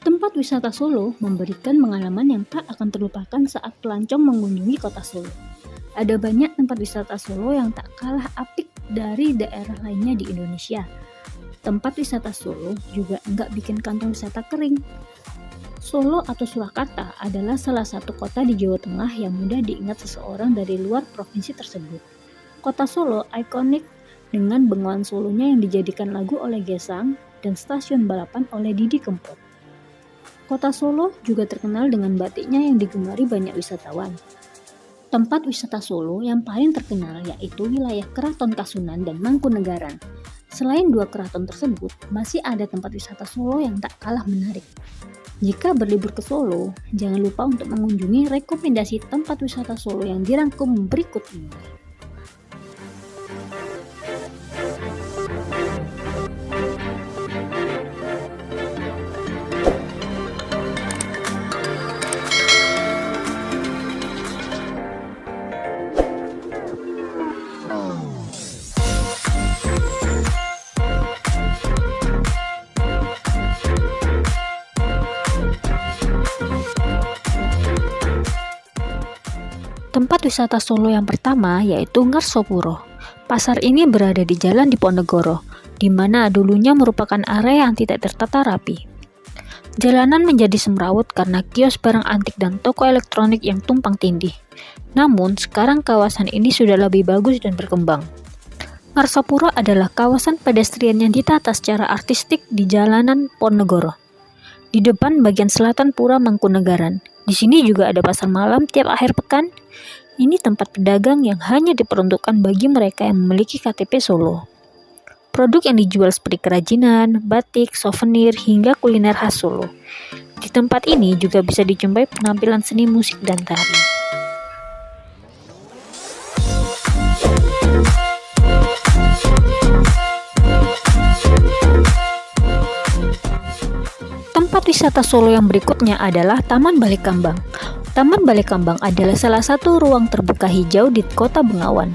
Tempat wisata Solo memberikan pengalaman yang tak akan terlupakan saat pelancong mengunjungi kota Solo. Ada banyak tempat wisata Solo yang tak kalah apik dari daerah lainnya di Indonesia. Tempat wisata Solo juga enggak bikin kantong wisata kering. Solo atau Surakarta adalah salah satu kota di Jawa Tengah yang mudah diingat seseorang dari luar provinsi tersebut. Kota Solo ikonik dengan Bengawan Solonya yang dijadikan lagu oleh Gesang dan stasiun balapan oleh Didi Kempot. Kota Solo juga terkenal dengan batiknya yang digemari banyak wisatawan. Tempat wisata Solo yang paling terkenal yaitu wilayah Keraton Kasunan dan Mangkunegaran. Selain dua keraton tersebut, masih ada tempat wisata Solo yang tak kalah menarik. Jika berlibur ke Solo, jangan lupa untuk mengunjungi rekomendasi tempat wisata Solo yang dirangkum berikut ini. Tempat wisata Solo yang pertama yaitu Ngarsopuro. Pasar ini berada di Jalan Diponegoro, di mana dulunya merupakan area yang tidak tertata rapi. Jalanan menjadi semrawut karena kios barang antik dan toko elektronik yang tumpang tindih. Namun, sekarang kawasan ini sudah lebih bagus dan berkembang. Ngarsopuro adalah kawasan pedestrian yang ditata secara artistik di jalanan Ponegoro. Di depan bagian selatan Pura Mangkunegaran. Di sini juga ada pasar malam tiap akhir pekan. Ini tempat pedagang yang hanya diperuntukkan bagi mereka yang memiliki KTP Solo. Produk yang dijual seperti kerajinan, batik, souvenir, hingga kuliner khas Solo. Di tempat ini juga bisa dijumpai penampilan seni musik dan tari. Tempat wisata Solo yang berikutnya adalah Taman Balai Kambang. Taman Balai Kambang adalah salah satu ruang terbuka hijau di Kota Bengawan.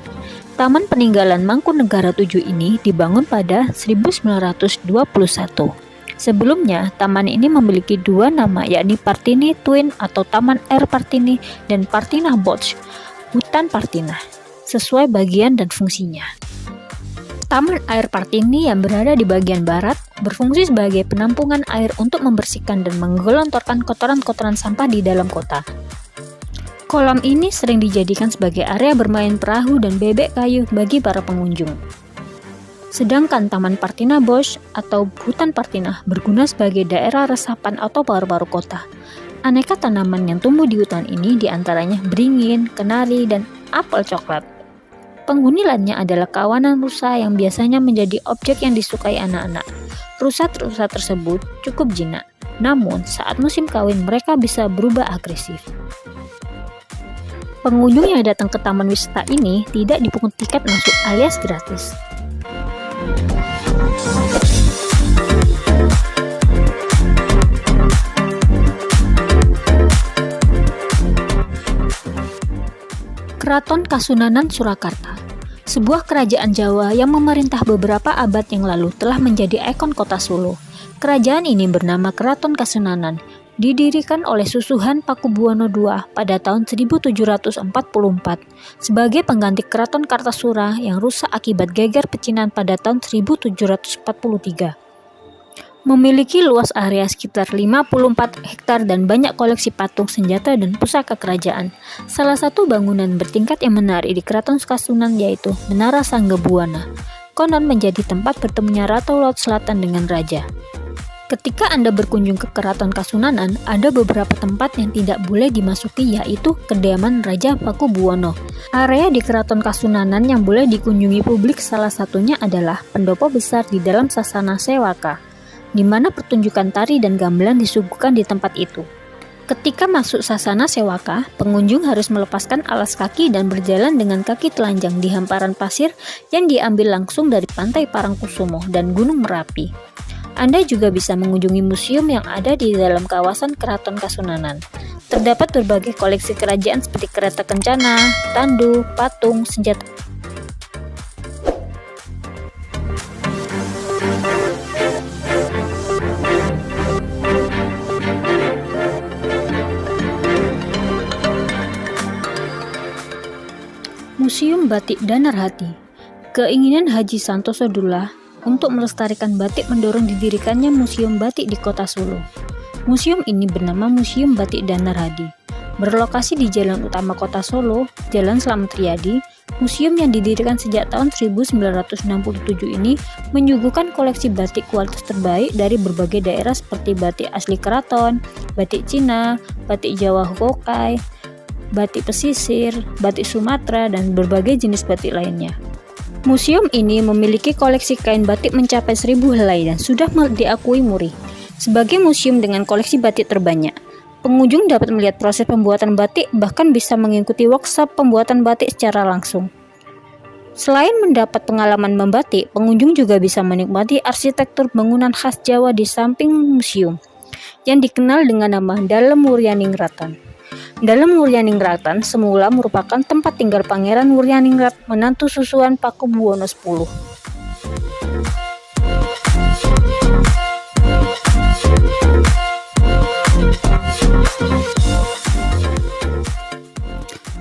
Taman peninggalan Mangkunegara 7 ini dibangun pada 1921. Sebelumnya, taman ini memiliki dua nama yakni Partini Twin atau Taman Air Partini dan Partinah Bos, Hutan Partinah, sesuai bagian dan fungsinya. Taman Air Partini yang berada di bagian barat berfungsi sebagai penampungan air untuk membersihkan dan menggelontorkan kotoran-kotoran sampah di dalam kota. Kolam ini sering dijadikan sebagai area bermain perahu dan bebek kayu bagi para pengunjung. Sedangkan Taman Partinah Bos atau Hutan Partinah berguna sebagai daerah resapan atau paru-paru kota. Aneka tanaman yang tumbuh di hutan ini diantaranya beringin, kenari, dan apel coklat. Penghuni lainnya adalah kawanan rusa yang biasanya menjadi objek yang disukai anak-anak. Rusa-rusa tersebut cukup jinak, namun saat musim kawin mereka bisa berubah agresif. Pengunjung yang datang ke taman wisata ini tidak dipungut tiket masuk alias gratis. Keraton Kasunanan Surakarta. Sebuah kerajaan Jawa yang memerintah beberapa abad yang lalu telah menjadi ikon kota Solo. Kerajaan ini bernama Keraton Kasunanan, didirikan oleh Susuhan Pakubuwono II pada tahun 1744 sebagai pengganti Keraton Kartasura yang rusak akibat geger pecinan pada tahun 1743. Memiliki luas area sekitar 54 hektar dan banyak koleksi patung, senjata, dan pusaka kerajaan. Salah satu bangunan bertingkat yang menarik di Keraton Kasunan yaitu Menara Sanggabuana. Konon menjadi tempat bertemunya Ratu Laut Selatan dengan Raja. Ketika Anda berkunjung ke Keraton Kasunanan, ada beberapa tempat yang tidak boleh dimasuki yaitu kediaman Raja Pakubuwono. Area di Keraton Kasunanan yang boleh dikunjungi publik salah satunya adalah pendopo besar di dalam Sasana Sewaka, di mana pertunjukan tari dan gamelan disuguhkan di tempat itu. Ketika masuk sasana sewaka, pengunjung harus melepaskan alas kaki dan berjalan dengan kaki telanjang di hamparan pasir yang diambil langsung dari pantai Parangkusumo dan Gunung Merapi. Anda juga bisa mengunjungi museum yang ada di dalam kawasan Keraton Kasunanan. Terdapat berbagai koleksi kerajaan seperti kereta kencana, tandu, patung, senjata. Museum Batik Danarhati. Keinginan Haji Santoso Dullah untuk melestarikan batik mendorong didirikannya Museum Batik di Kota Solo. Museum ini bernama Museum Batik Danarhati. Berlokasi di Jalan Utama Kota Solo, Jalan Slamet Riyadi, museum yang didirikan sejak tahun 1967 ini menyuguhkan koleksi batik kualitas terbaik dari berbagai daerah seperti batik asli keraton, batik Cina, batik Jawa Hokkaido, batik pesisir, batik Sumatera, dan berbagai jenis batik lainnya. Museum ini memiliki koleksi kain batik mencapai 1000 helai dan sudah diakui muri sebagai museum dengan koleksi batik terbanyak. Pengunjung dapat melihat proses pembuatan batik, bahkan bisa mengikuti workshop pembuatan batik secara langsung. Selain mendapat pengalaman membatik, pengunjung juga bisa menikmati arsitektur bangunan khas Jawa di samping museum, yang dikenal dengan nama Dalem Wuryaningratan. Dalem Wuryaningratan semula merupakan tempat tinggal Pangeran Wuryaningrat, menantu susuan Pakubuwono X.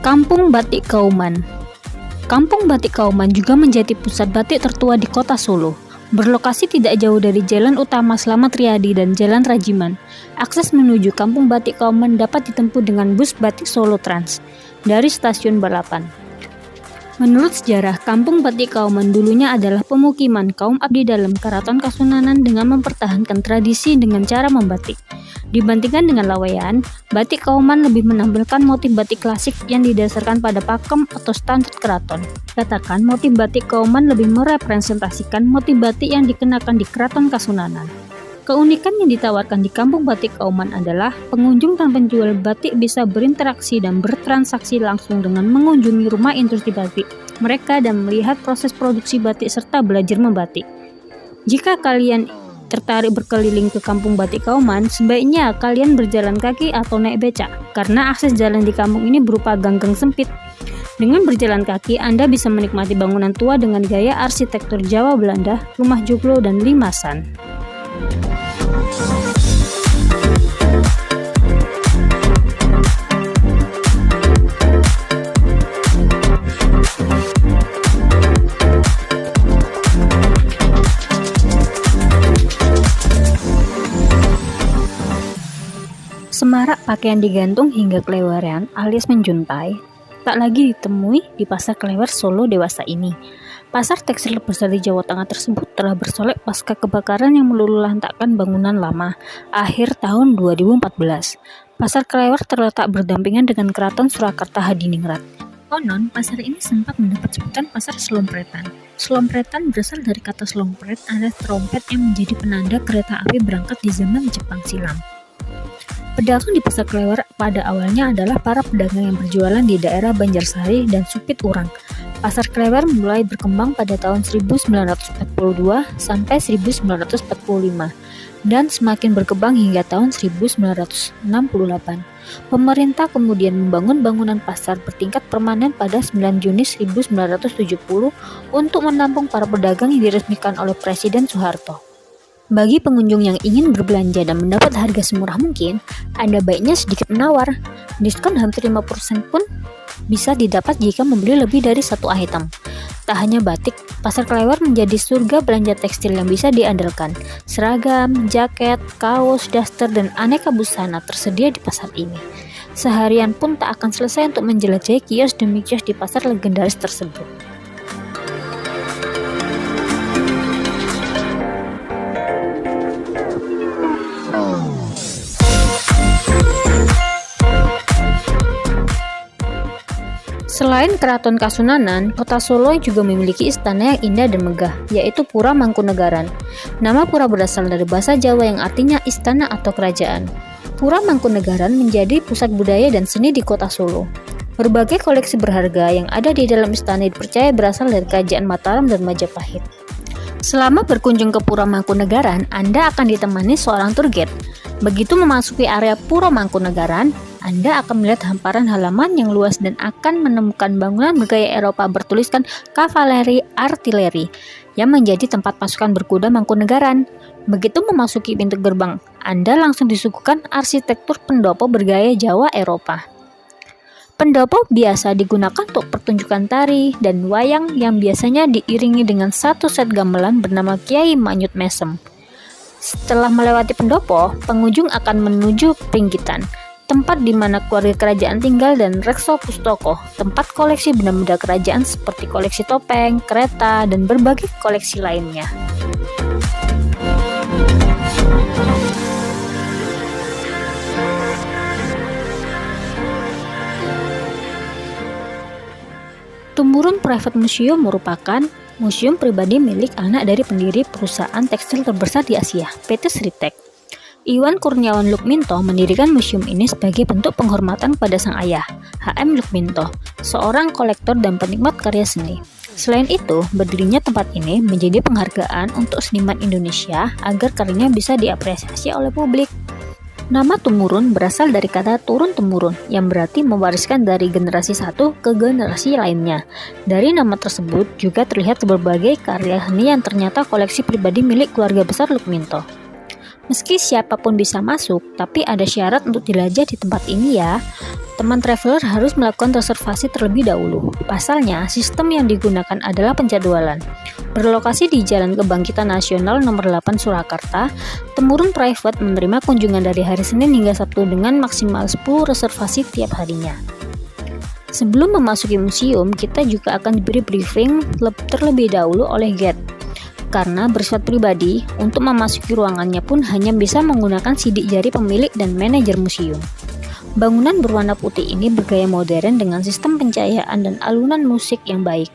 Kampung Batik Kauman. Kampung Batik Kauman juga menjadi pusat batik tertua di Kota Solo. Berlokasi tidak jauh dari Jalan Utama Slamet Riyadi dan Jalan Rajiman. Akses menuju Kampung Batik Kauman dapat ditempuh dengan bus Batik Solo Trans dari Stasiun Balapan. Menurut sejarah, Kampung Batik Kauman dulunya adalah pemukiman kaum abdi dalam Keraton Kasunanan dengan mempertahankan tradisi dengan cara membatik. Dibandingkan dengan laweyan, batik Kauman lebih menampilkan motif batik klasik yang didasarkan pada pakem atau standar keraton. Katakan motif batik Kauman lebih merepresentasikan motif batik yang dikenakan di Keraton Kasunanan. Keunikan yang ditawarkan di Kampung Batik Kauman adalah pengunjung dan penjual batik bisa berinteraksi dan bertransaksi langsung dengan mengunjungi rumah industri batik mereka dan melihat proses produksi batik serta belajar membatik. Jika kalian tertarik berkeliling ke Kampung Batik Kauman, sebaiknya kalian berjalan kaki atau naik becak, karena akses jalan di kampung ini berupa gang-gang sempit. Dengan berjalan kaki, Anda bisa menikmati bangunan tua dengan gaya arsitektur Jawa Belanda, rumah joglo, dan limasan. Semarak pakaian digantung hingga keleweran alias menjuntai tak lagi ditemui di Pasar Klewer Solo dewasa ini. Pasar tekstil terbesar di Jawa Tengah tersebut telah bersolek pasca kebakaran yang meluluhlantakkan bangunan lama akhir tahun 2014. Pasar Klewer terletak berdampingan dengan Keraton Surakarta Hadiningrat. Konon, pasar ini sempat mendapat sebutan Pasar Selompretan. Selompretan berasal dari kata selompret, alias trompet yang menjadi penanda kereta api berangkat di zaman Jepang silam. Pedagang di Pasar Klewer pada awalnya adalah para pedagang yang berjualan di daerah Banjarsari dan Supit Urang. Pasar Klewer mulai berkembang pada tahun 1942 sampai 1945 dan semakin berkembang hingga tahun 1968. Pemerintah kemudian membangun bangunan pasar bertingkat permanen pada 9 Juni 1970 untuk menampung para pedagang yang diresmikan oleh Presiden Soeharto. Bagi pengunjung yang ingin berbelanja dan mendapat harga semurah mungkin, Anda baiknya sedikit menawar. Diskon hampir 5% pun bisa didapat jika membeli lebih dari satu item. Tak hanya batik, Pasar Klewer menjadi surga belanja tekstil yang bisa diandalkan. Seragam, jaket, kaos, daster, dan aneka busana tersedia di pasar ini. Seharian pun tak akan selesai untuk menjelajahi kios demi kios di pasar legendaris tersebut. Selain Keraton Kasunanan, Kota Solo juga memiliki istana yang indah dan megah, yaitu Pura Mangkunegaran. Nama pura berasal dari bahasa Jawa yang artinya istana atau kerajaan. Pura Mangkunegaran menjadi pusat budaya dan seni di kota Solo. Berbagai koleksi berharga yang ada di dalam istana dipercaya berasal dari kerajaan Mataram dan Majapahit. Selama berkunjung ke Pura Mangkunegaran, Anda akan ditemani seorang tour guide. Begitu memasuki area Pura Mangkunegaran, Anda akan melihat hamparan halaman yang luas dan akan menemukan bangunan bergaya Eropa bertuliskan kavaleri artileri yang menjadi tempat pasukan berkuda Mangkunegaran. Begitu memasuki pintu gerbang, Anda langsung disuguhkan arsitektur pendopo bergaya Jawa Eropa. Pendopo biasa digunakan untuk pertunjukan tari dan wayang yang biasanya diiringi dengan satu set gamelan bernama Kiai Manyut Mesem. Setelah melewati pendopo, pengunjung akan menuju Pringgitan, tempat di mana keluarga kerajaan tinggal, dan Rekso Pustoko, tempat koleksi benda-benda kerajaan seperti koleksi topeng, kereta, dan berbagai koleksi lainnya. Tumurun Private Museum merupakan museum pribadi milik anak dari pendiri perusahaan tekstil terbesar di Asia, PT Sritek. Iwan Kurniawan Lukminto mendirikan museum ini sebagai bentuk penghormatan pada sang ayah, H.M. Lukminto, seorang kolektor dan penikmat karya seni. Selain itu, berdirinya tempat ini menjadi penghargaan untuk seniman Indonesia agar karyanya bisa diapresiasi oleh publik. Nama Tumurun berasal dari kata turun-temurun yang berarti mewariskan dari generasi satu ke generasi lainnya. Dari nama tersebut juga terlihat berbagai karya seni yang ternyata koleksi pribadi milik keluarga besar Lukminto. Meski siapapun bisa masuk, tapi ada syarat untuk jelajah di tempat ini ya. Teman traveler harus melakukan reservasi terlebih dahulu. Pasalnya, sistem yang digunakan adalah penjadwalan. Berlokasi di Jalan Kebangkitan Nasional nomor 8 Surakarta, Tumurun Private menerima kunjungan dari hari Senin hingga Sabtu dengan maksimal 10 reservasi tiap harinya. Sebelum memasuki museum, kita juga akan diberi briefing terlebih dahulu oleh guide. Karena bersifat pribadi, untuk memasuki ruangannya pun hanya bisa menggunakan sidik jari pemilik dan manajer museum. Bangunan berwarna putih ini bergaya modern dengan sistem pencahayaan dan alunan musik yang baik.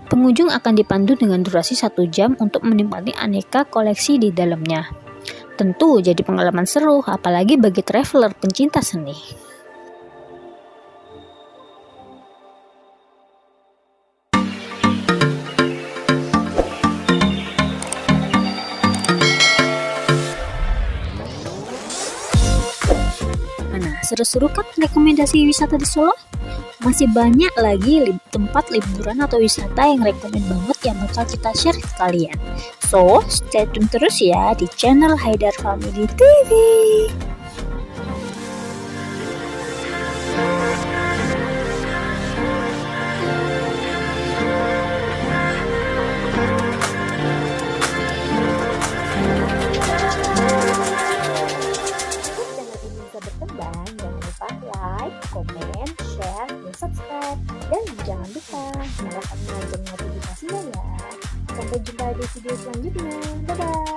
Pengunjung akan dipandu dengan durasi 1 jam untuk menikmati aneka koleksi di dalamnya. Tentu jadi pengalaman seru, apalagi bagi traveler pencinta seni. Seru-seru kan rekomendasi wisata di Solo? Masih banyak lagi tempat liburan atau wisata yang rekomen banget yang bakal kita share ke kalian. So, stay tune terus ya di channel Haidar Family TV. Berkembang, jangan lupa like, komen, share, dan subscribe, dan jangan lupa nyalakan lonceng notifikasinya ya. Sampai jumpa di video selanjutnya. Dadah.